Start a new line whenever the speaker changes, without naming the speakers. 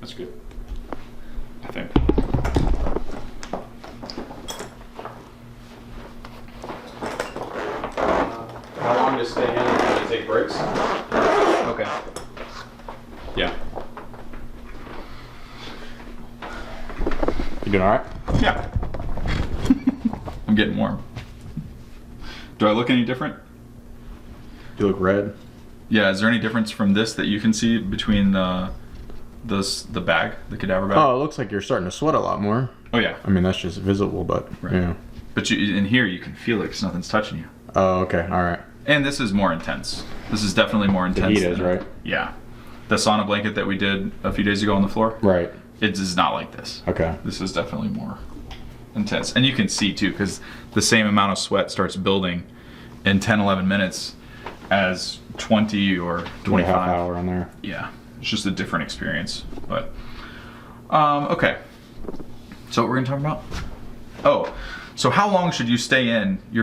That's good. I think. How long to stay in and you take breaks? Okay. Yeah.
You doing all right?
Yeah. I'm getting warm. Do I look any different?
You look red.
Yeah, is there any difference from this that you can see between the bag, the cadaver bag?
Oh, it looks like you're starting to sweat a lot more.
Oh yeah.
I mean, that's just visible, but yeah.
But in here you can feel it because nothing's touching you.
Oh, okay, all right.
And this is more intense. This is definitely more intense.
The heat is, right?
Yeah. The sauna blanket that we did a few days ago on the floor.
Right.
It is not like this.
Okay.
This is definitely more intense. And you can see too, because the same amount of sweat starts building in 10, 11 minutes as 20 or 25.
Half hour on there.
Yeah. It's just a different experience. But, okay. So what we're going to talk about? Oh, so how long should you stay in your